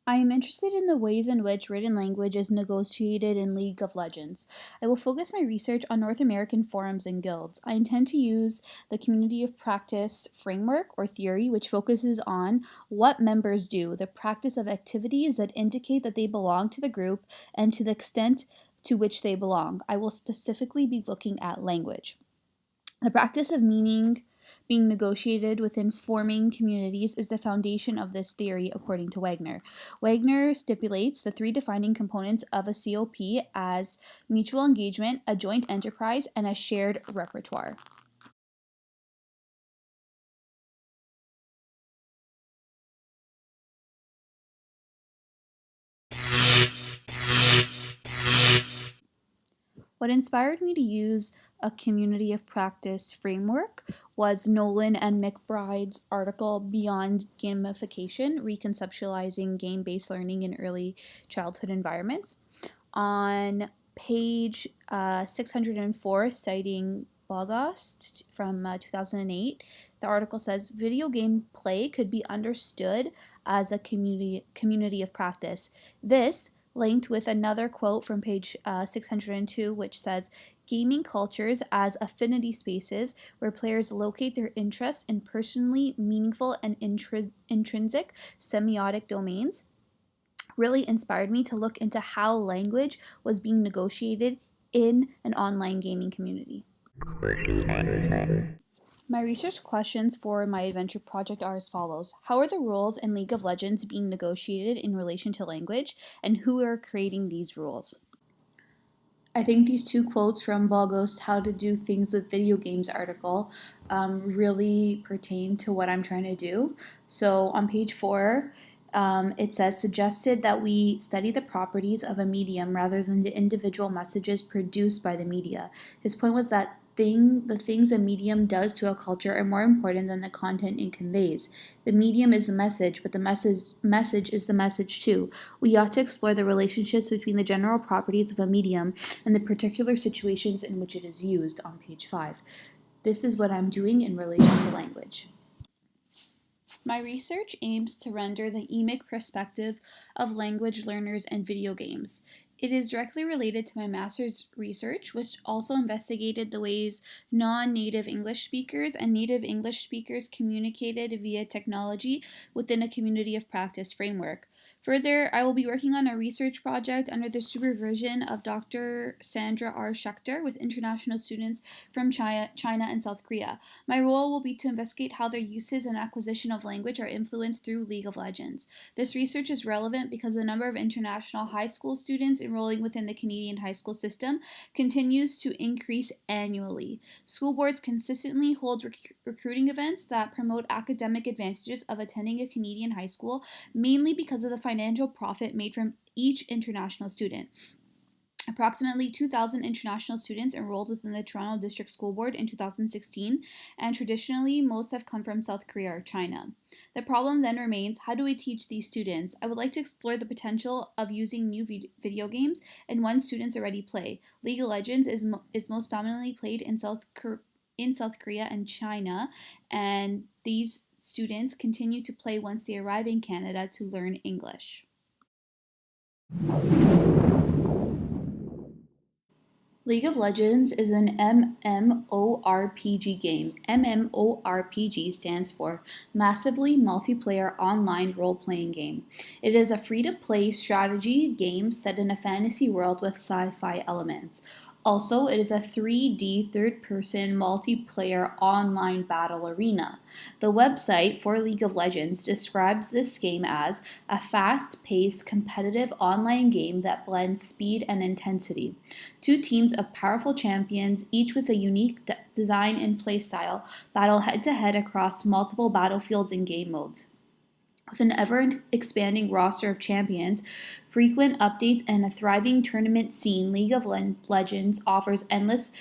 I am interested in the ways in which written language is negotiated in League of Legends. I will focus my research on North American forums and guilds. I intend to use the community of practice framework or theory, which focuses on what members do, the practice of activities that indicate that they belong to the group, and to the extent to which they belong. I will specifically be looking at language. The practice of meaning being negotiated within forming communities is the foundation of this theory, according to Wagner. Wagner stipulates the three defining components of a COP as mutual engagement, a joint enterprise, and a shared repertoire. What inspired me to use a community of practice framework was Nolan and McBride's article Beyond Gamification Reconceptualizing Game Based Learning in Early Childhood Environments. On page 604, citing Bogost from 2008, the article says video game play could be understood as a community of practice. This linked with another quote from page 602, which says, gaming cultures as affinity spaces where players locate their interests in personally meaningful and intrinsic semiotic domains really inspired me to look into how language was being negotiated in an online gaming community. My research questions for my adventure project are as follows. How are the rules in League of Legends being negotiated in relation to language, and who are creating these rules? I think these two quotes from Bogos' How to Do Things with Video Games article really pertain to what I'm trying to do. So on page 4, it says, suggested that we study the properties of a medium rather than the individual messages produced by the media. His point was that the things a medium does to a culture are more important than the content it conveys. The medium is the message, but the message is the message too. We ought to explore the relationships between the general properties of a medium and the particular situations in which it is used on page 5. This is what I'm doing in relation to language. My research aims to render the emic perspective of language learners and video games. It is directly related to my master's research, which also investigated the ways non native English speakers and native English speakers communicated via technology within a community of practice framework. Further, I will be working on a research project under the supervision of Dr. Sandra R. Schechter with international students from China and South Korea. My role will be to investigate how their uses and acquisition of language are influenced through League of Legends. This research is relevant because the number of international high school students enrolling within the Canadian high school system continues to increase annually. School boards consistently hold recruiting events that promote academic advantages of attending a Canadian high school, mainly because of the financial profit made from each international student. Approximately 2,000 international students enrolled within the Toronto District School Board in 2016, and traditionally, most have come from South Korea or China. The problem then remains, how do we teach these students? I would like to explore the potential of using new video games and one students already play. League of Legends is most dominantly played in South Korea and China, and these students continue to play once they arrive in Canada to learn English. League of Legends is an MMORPG game. MMORPG stands for Massively Multiplayer Online Role-Playing Game. It is a free-to-play strategy game set in a fantasy world with sci-fi elements. Also, it is a 3D third-person multiplayer online battle arena. The website for League of Legends describes this game as a fast-paced competitive online game that blends speed and intensity. Two teams of powerful champions, each with a unique design and playstyle, battle head-to-head across multiple battlefields and game modes. With an ever-expanding roster of champions, frequent updates, and a thriving tournament scene, League of Legends offers endless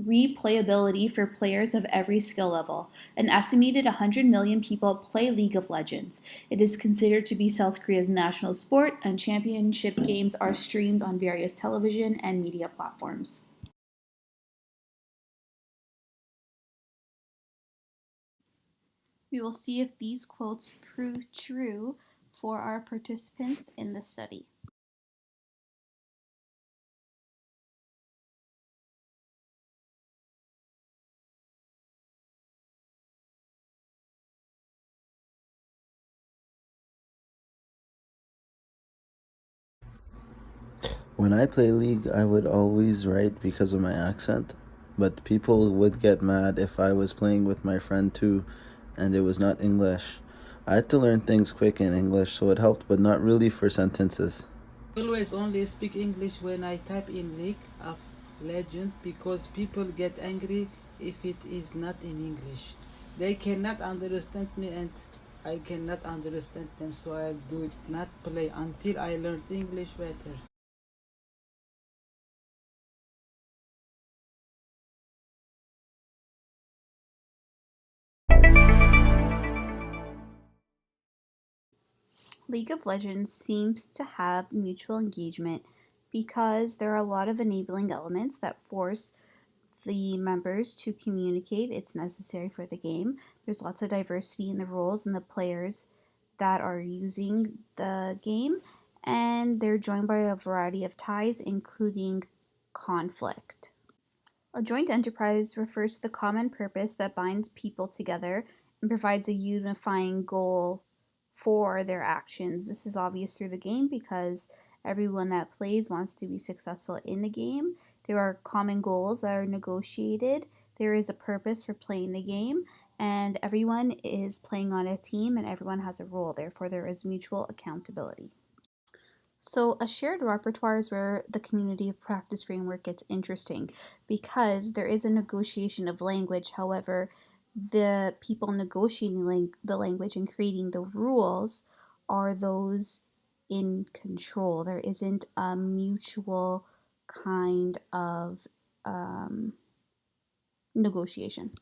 replayability for players of every skill level. An estimated 100 million people play League of Legends. It is considered to be South Korea's national sport, and championship games are streamed on various television and media platforms. We will see if these quotes prove true for our participants in the study. When I play League, I would always write because of my accent, but people would get mad if I was playing with my friend too and it was not English. I had to learn things quick in English, so it helped, but not really for sentences. Always only speak English when I type in League of Legends because people get angry if it is not in English. They cannot understand me and I cannot understand them, so I do not play until I learned English better. League of Legends seems to have mutual engagement because there are a lot of enabling elements that force the members to communicate. It's necessary for the game. There's lots of diversity in the roles and the players that are using the game, and they're joined by a variety of ties, including conflict. A joint enterprise refers to the common purpose that binds people together and provides a unifying goal for their actions. This is obvious through the game because everyone that plays wants to be successful in the game. There are common goals that are negotiated. There is a purpose for playing the game, and everyone is playing on a team and everyone has a role. Therefore, there is mutual accountability. So, a shared repertoire is where the community of practice framework gets interesting because there is a negotiation of language. However, the people negotiating the language and creating the rules are those in control. There isn't a mutual kind of um, negotiation.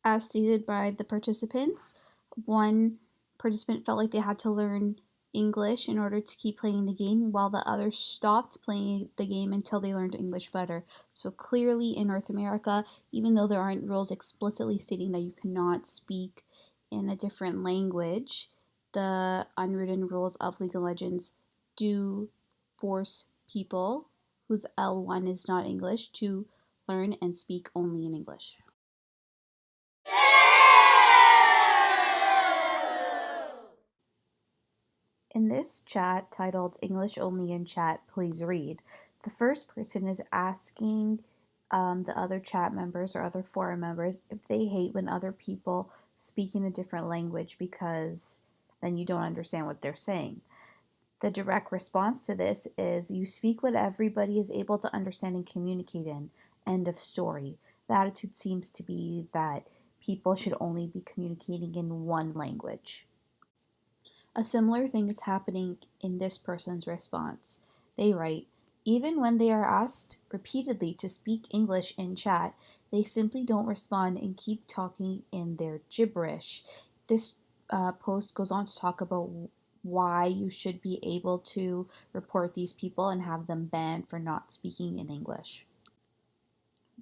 As stated by the participants, one participant felt like they had to learn English in order to keep playing the game, while the other stopped playing the game until they learned English better. So clearly, in North America, even though there aren't rules explicitly stating that you cannot speak in a different language, the unwritten rules of League of Legends do force people whose L1 is not English to learn and speak only in English. In this chat titled English Only in Chat, Please Read, the first person is asking the other chat members or other forum members if they hate when other people speak in a different language because then you don't understand what they're saying. The direct response to this is you speak what everybody is able to understand and communicate in. End of story. The attitude seems to be that people should only be communicating in one language. A similar thing is happening in this person's response. They write, even when they are asked repeatedly to speak English in chat, they simply don't respond and keep talking in their gibberish. This post goes on to talk about why you should be able to report these people and have them banned for not speaking in English.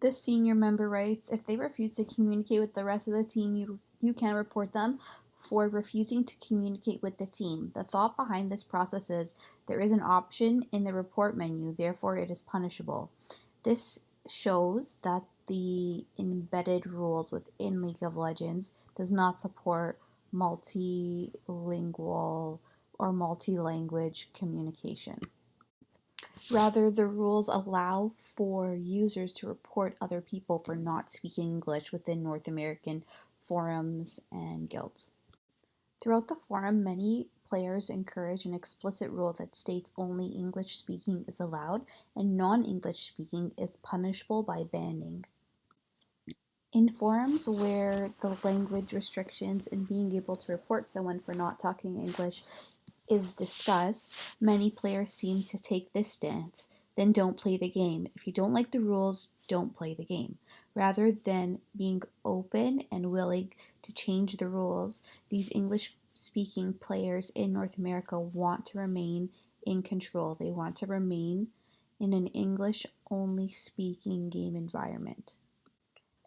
This senior member writes, if they refuse to communicate with the rest of the team, you can report them for refusing to communicate with the team. The thought behind this process is there is an option in the report menu, therefore it is punishable. This shows that the embedded rules within League of Legends does not support multilingual or multi-language communication. Rather, the rules allow for users to report other people for not speaking English within North American forums and guilds. Throughout the forum, many players encourage an explicit rule that states only English speaking is allowed and non-English speaking is punishable by banning. In forums where the language restrictions and being able to report someone for not talking English is discussed, many players seem to take this stance. Then don't play the game. If you don't like the rules, don't play the game. Rather than being open and willing to change the rules, these English speaking players in North America want to remain in control. They want to remain in an English only speaking game environment.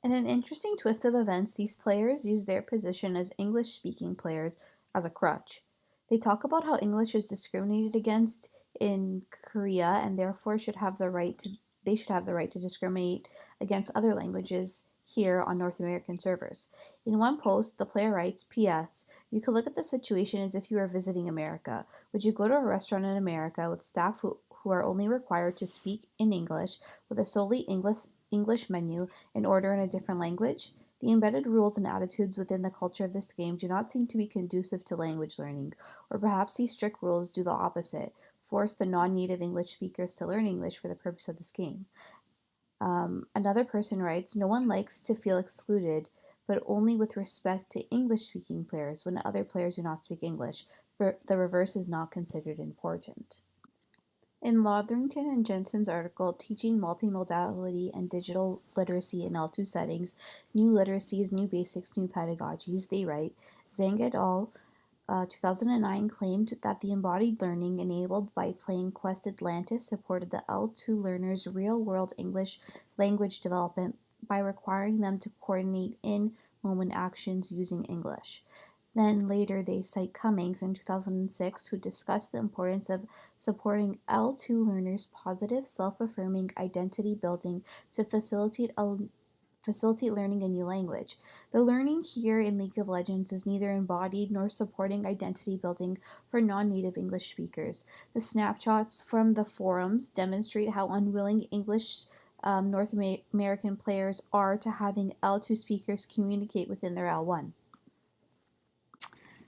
In an interesting twist of events, these players use their position as English speaking players as a crutch. They talk about how English is discriminated against in Korea and therefore they should have the right to discriminate against other languages here on North American servers. In one post, the player writes, "P.S. You could look at the situation as if you were visiting America. Would you go to a restaurant in America with staff who are only required to speak in English with a solely English menu and order in a different language? The embedded rules and attitudes within the culture of this game do not seem to be conducive to language learning, or perhaps these strict rules do the opposite, force the non-native English speakers to learn English for the purpose of this game." Another person writes, "No one likes to feel excluded, but only with respect to English-speaking players when other players do not speak English. The reverse is not considered important." In Lotherington and Jensen's article, Teaching Multimodality and Digital Literacy in L2 Settings, New Literacies, New Basics, New Pedagogies, they write, Zhang et al. 2009 claimed that the embodied learning enabled by playing Quest Atlantis supported the L2 learners' real-world English language development by requiring them to coordinate in-moment actions using English. Then later they cite Cummings in 2006, who discussed the importance of supporting L2 learners' positive, self-affirming identity building to facilitate learning a new language. The learning here in League of Legends is neither embodied nor supporting identity building for non-native English speakers. The snapshots from the forums demonstrate how unwilling English North American players are to having L2 speakers communicate within their L1.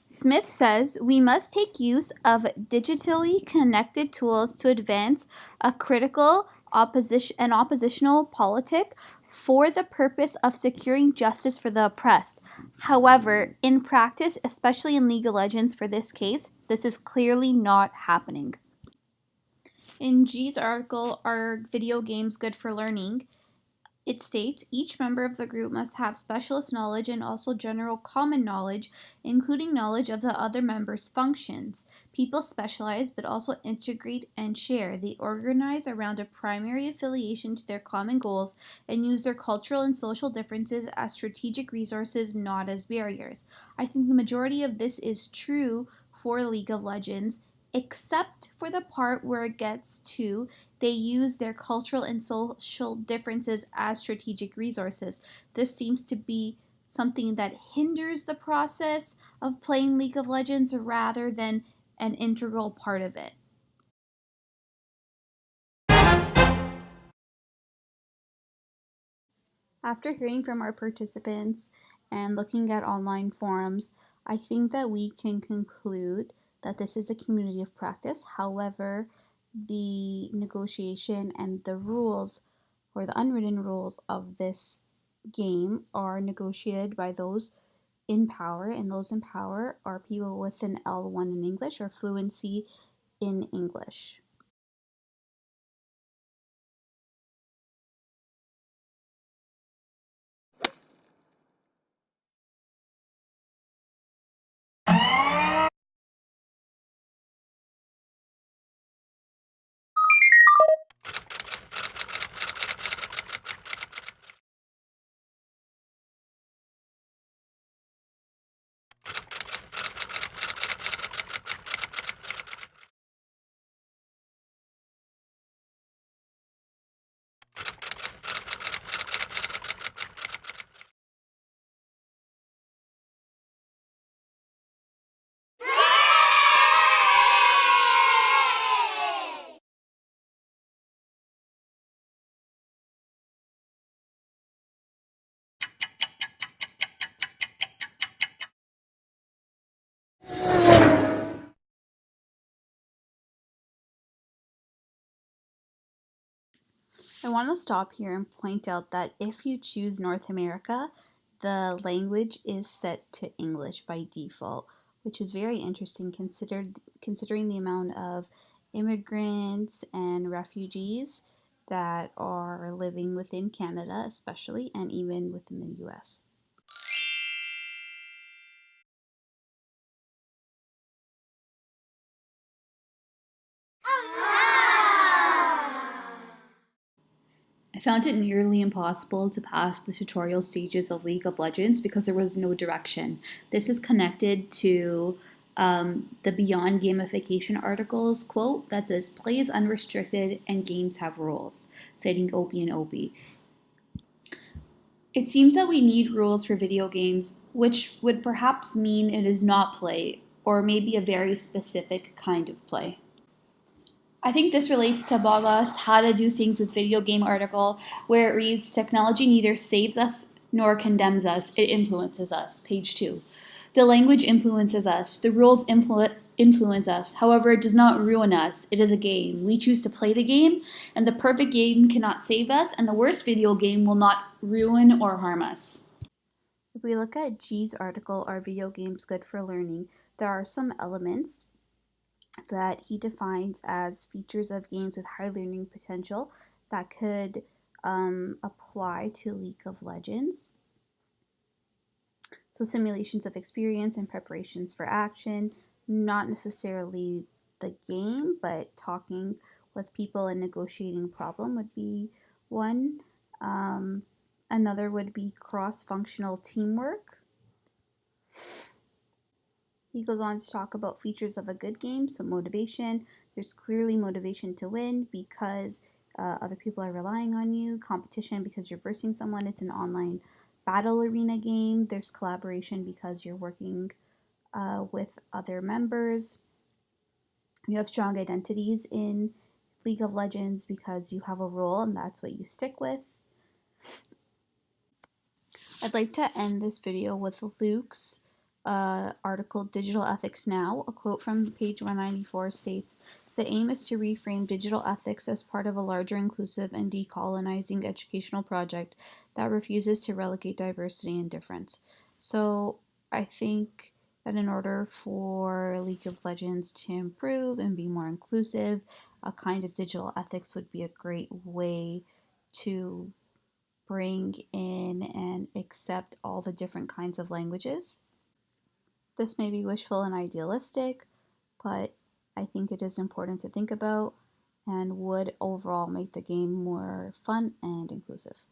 Smith says we must take use of digitally connected tools to advance a critical oppositional politic for the purpose of securing justice for the oppressed. However, in practice, especially in League of Legends for this case, this is clearly not happening. In G's article, Are Video Games Good for Learning?, it states each member of the group must have specialist knowledge and also general common knowledge, including knowledge of the other members' functions. People specialize but also integrate and share. They organize around a primary affiliation to their common goals and use their cultural and social differences as strategic resources, not as barriers. I think the majority of this is true for League of Legends, except for the part where it gets to they use their cultural and social differences as strategic resources. This seems to be something that hinders the process of playing League of Legends rather than an integral part of it. After hearing from our participants and looking at online forums, I think that we can conclude that this is a community of practice. However, the negotiation and the rules or the unwritten rules of this game are negotiated by those in power, and those in power are people with an L1 in English or fluency in English. I want to stop here and point out that if you choose North America, the language is set to English by default, which is very interesting considering the amount of immigrants and refugees that are living within Canada, especially, and even within the US. I found it nearly impossible to pass the tutorial stages of League of Legends because there was no direction. This is connected to the Beyond Gamification article's quote that says, "Play is unrestricted and games have rules," citing Opie and Opie. It seems that we need rules for video games, which would perhaps mean it is not play, or maybe a very specific kind of play. I think this relates to Bogost's How to Do Things with Video Game article, where it reads, "Technology neither saves us nor condemns us, it influences us." Page 2. The language influences us, the rules influence us. However, it does not ruin us. It is a game. We choose to play the game, and the perfect game cannot save us, and the worst video game will not ruin or harm us. If we look at G's article, Are Video Games Good for Learning?, there are some elements that he defines as features of games with high learning potential that could apply to League of Legends. So simulations of experience and preparations for action, not necessarily the game, but talking with people and negotiating a problem would be one. Another would be cross-functional teamwork. He goes on to talk about features of a good game, so motivation. There's clearly motivation to win because other people are relying on you. Competition because you're versing someone. It's an online battle arena game. There's collaboration because you're working with other members. You have strong identities in League of Legends because you have a role and that's what you stick with. I'd like to end this video with Luke's article, Digital Ethics Now. A quote from page 194 states, "The aim is to reframe digital ethics as part of a larger inclusive and decolonizing educational project that refuses to relegate diversity and difference." So I think that in order for League of Legends to improve and be more inclusive, a kind of digital ethics would be a great way to bring in and accept all the different kinds of languages. This may be wishful and idealistic, but I think it is important to think about and would overall make the game more fun and inclusive.